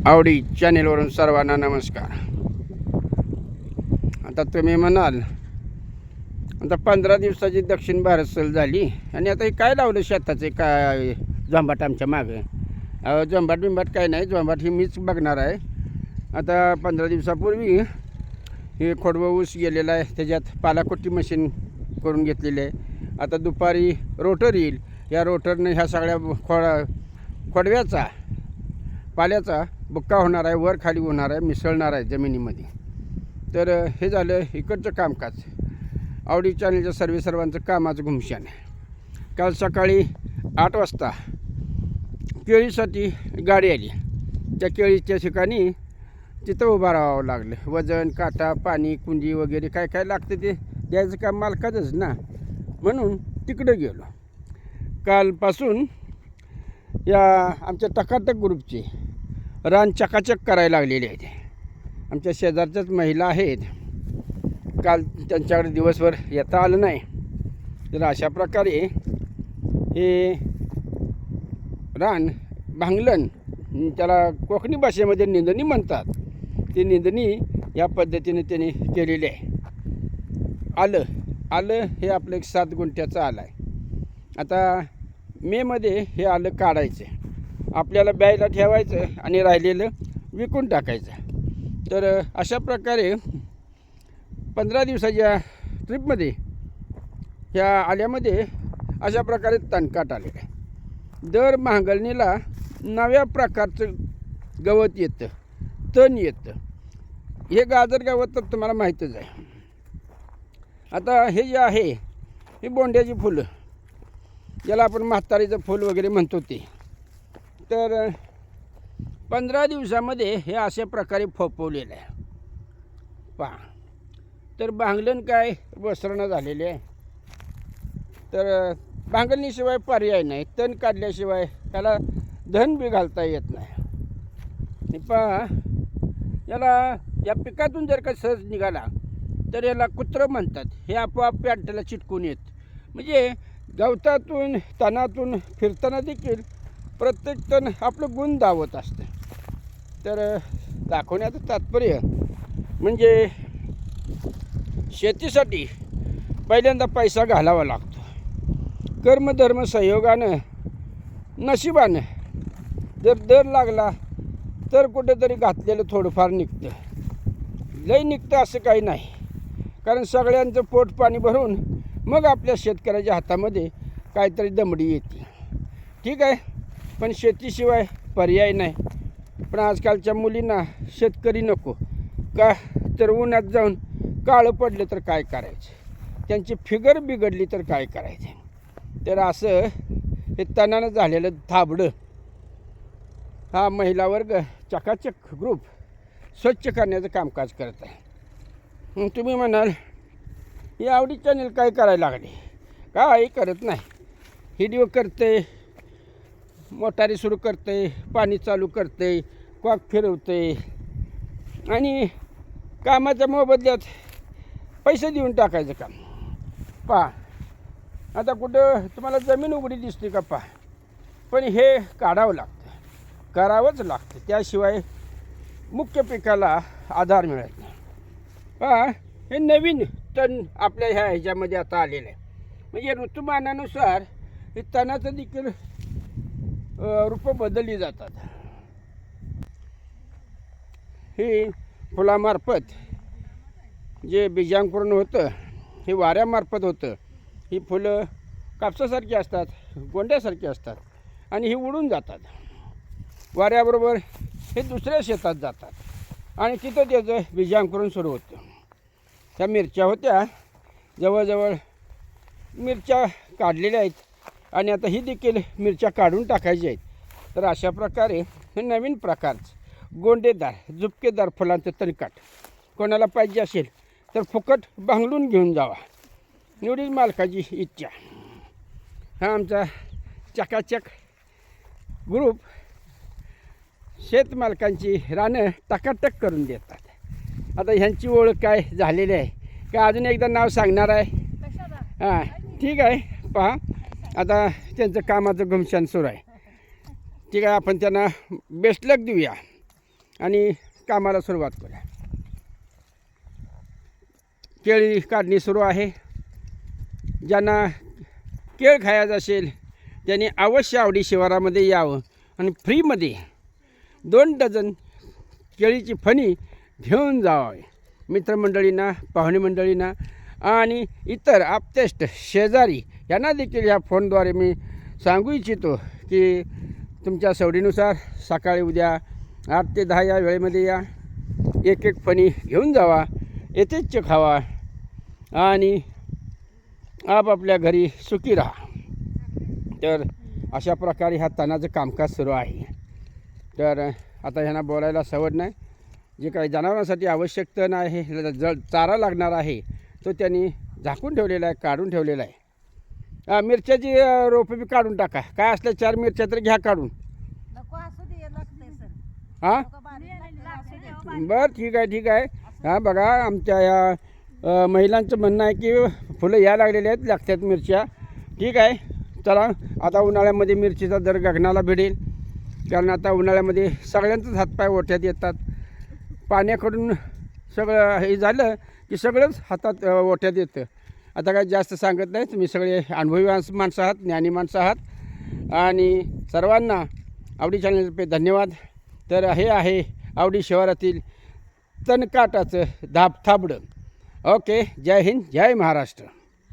आवडी चॅनेलवरून सर्वांना नमस्कार. आता तुम्ही म्हणाल आता 15 दिवसाची दक्षिण भारत सहल झाली आणि आता हे काय लावलं शेताचे काय झोंबाट आमच्या मागं. झोंबाट बिंबाट काय नाही, झोंबाट ही मीच बघणार आहे. आता 15 दिवसापूर्वी हे खोडवं ऊस गेलेलं आहे, त्याच्यात पालाकोटी मशीन करून घेतलेली आहे. आता दुपारी रोटर येईल, या रोटरने ह्या सगळ्या खोडव्याचा पाल्याचा बुक्का होणार आहे, वर खाली होणार आहे, मिसळणार आहे जमिनीमध्ये. तर हे झालं इकडचं कामकाज. आवडी चॅनलच्या सर्वांचं कामाचं घुमशान. काल सकाळी 8 वाजता केळीसाठी गाडी आली. त्या केळीच्या ठिकाणी तिथं उभं राहावं लागलं. वजन, काटा, पाणी, कुंडी वगैरे काय काय लागतं ते द्यायचं काम मालकाचंच ना, म्हणून तिकडं गेलो. कालपासून या आमच्या टकाटक ग्रुपचे रान चकाचक करायला लागलेले आहेत. आमच्या शेजारच्याच महिला आहेत. काल त्यांच्याकडे दिवसभर येता आलं नाही, तर अशा प्रकारे हे रान भांगलन, त्याला कोकणी भाषेमध्ये निंदणी म्हणतात, ती निंदणी या पद्धतीने त्यांनी केलेली आहे. आलं हे आपलं एक 7 गुंठ्याचं आलं आहे. आता मेमध्ये हे आलं काढायचं, आपल्याला ब्यायला ठेवायचं आणि राहिलेलं विकून टाकायचं. तर अशा प्रकारे 15 दिवसाच्या ट्रिपमध्ये ह्या आल्यामध्ये अशा प्रकारे तणकाट आलेलं आहे. दर भांगलणीला नव्या प्रकारचं गवत येतं, तण येतं. हे गाजर गवत तर तुम्हाला माहीतच आहे. आता हे जे आहे हे बोंड्याची फुलं, ज्याला आपण म्हातारीचं फूल वगैरे म्हणतो ते. तर 15 दिवसामध्ये हे अशा प्रकारे फोपवलेलं आहे पहा. तर भांगलन काय वसरणं झालेले आहे. तर भांगलणीशिवाय पर्याय नाही, तण काढल्याशिवाय त्याला धन बी घालता येत नाही. पहा, याला या पिकातून जर का सहज निघाला तर याला कुत्रं म्हणतात. हे आपोआप पॅन्टला चिटकून येत, म्हणजे गवतातून तणातून फिरताना देखील प्रत्येक तण आपलं गुण दावत असतं. तर दाखवण्याचं तात्पर्य म्हणजे शेतीसाठी पहिल्यांदा पैसा घालावा लागतो. कर्मधर्म संयोगानं नशिबानं जर दर लागला तर कुठेतरी घातलेलं थोडंफार निघतं. लई निघतं असं काही नाही, कारण सगळ्यांचं पोट पाणी भरून मग आपल्या शेतकऱ्याच्या हातामध्ये काहीतरी दमडी येते. ठीक आहे, पण शेतीशिवाय पर्याय नाही. पण आजकालच्या मुलींना शेतकरी नको का, तर उन्हात जाऊन काळं पडलं तर काय करायचं, त्यांची फिगर बिघडली तर काय करायचं. तर असं हे तणानं झालेलं थाबडं हा महिला वर्ग चकाचक ग्रुप स्वच्छ करण्याचं कामकाज करत आहे. तुम्ही म्हणाल ही आवडी चॅनल काय करायला लागले, काही करत नाही. व्हिडिओ करते, मोटारी सुरू करते, पाणी चालू करते, कॉक फिरवते आणि कामाच्या मोबदल्यात पैसे देऊन टाकायचं काम. पहा, आता कुठं तुम्हाला जमीन उघडी दिसते का पहा, पण हे काढावं लागतं, करावंच लागतं, त्याशिवाय मुख्य पिकाला आधार मिळत नाही. पहा, हे नवीन तण आपल्या ह्या ह्याच्यामध्ये आता आलेलं आहे. म्हणजे ऋतुमानानुसार हे तणाचं देखील रूपं बदलली जातात. ही फुलामार्फत जे बीजांकुरण होतं हे वाऱ्यामार्फत होतं. ही फुलं कापसासारखी असतात, गोंड्यासारखी असतात आणि ही उडून जातात वाऱ्याबरोबर. हे दुसऱ्या शेतात जातात आणि तिथं त्याचं बीजांकुरण सुरू होतं. ह्या मिरच्या होत्या, जवळजवळ मिरच्या काढलेल्या आहेत आणि आता ही देखील मिरच्या काढून टाकायच्या आहेत. तर अशा प्रकारे हे नवीन प्रकारचं गोंडेदार झुपकेदार फुलांचं तणकाट कोणाला पाहिजे असेल तर फुकट भांगलून घेऊन जावा, एवढीच मालकाची इच्छा. हा आमचा चकाचक ग्रुप शेतमालकांची रानं टकाटक करून देतात. आता ह्यांची ओळख काय झालेली आहे का अजून एकदा नाव सांगणार आहे? हां, ठीक आहे. पहा, आता त्यांचं कामाचं घुमशान सुरू आहे. ठीक आहे, आपण त्यांना बेस्ट लक देऊया. आणि कामाला सुरुवात करूया. केळी काढणी सुरू आहे. ज्यांना केळ खायचं असेल त्यांनी अवश्य आवडी शिवारामध्ये यावं आणि फ्रीमध्ये 2 डझन केळीची फणी घेऊन जावे. मित्रमंडळींना, पाहुणे मंडळींना आणि इतर आप्तेष्ट शेजारी यांना देखील ह्या फोनद्वारे मी सांगू इच्छितो की तुमच्या सवडीनुसार सकाळी उद्या 8 ते 10 या वेळेमध्ये या. एक फणी घेऊन जावा, यथेच्छ खावा आणि आपापल्या घरी सुखी राहा. तर अशा प्रकारे ह्या तणाचं कामकाज सुरू आहे. तर आता ह्यांना बोलायला सवड नाही. जे काही जनावरांसाठी आवश्यक तण आहे, चारा लागणार आहे तो त्यांनी झाकून ठेवलेला आहे, काढून ठेवलेला आहे. मिरच्याची रोपं बी काढून टाका. काय असल्या 4 मिरच्या तर घ्या काढून. हां बरं ठीक आहे. हां बघा आमच्या या महिलांचं म्हणणं आहे की फुलं यायला लागलेले आहेत, लागतात मिरच्या. ठीक आहे, चला आता उन्हाळ्यामध्ये मिरचीचा दर गगनाला भिडेल. कारण आता उन्हाळ्यामध्ये सगळ्यांचंच हातपाय ओठ्यात येतात. पाण्याकडून सगळं हे झालं की सगळंच हातात ओठ्यात येतं. आता काय जास्त सांगत नाही, तुम्ही सगळे अनुभवी माणसं आहात, ज्ञानी माणसं आहात आणि सर्वांना आवडी चॅनलचे धन्यवाद. तर हे आहे आवडी शिवारातील तणकाटाचं थाबडं. ओके, जय हिंद, जय महाराष्ट्र.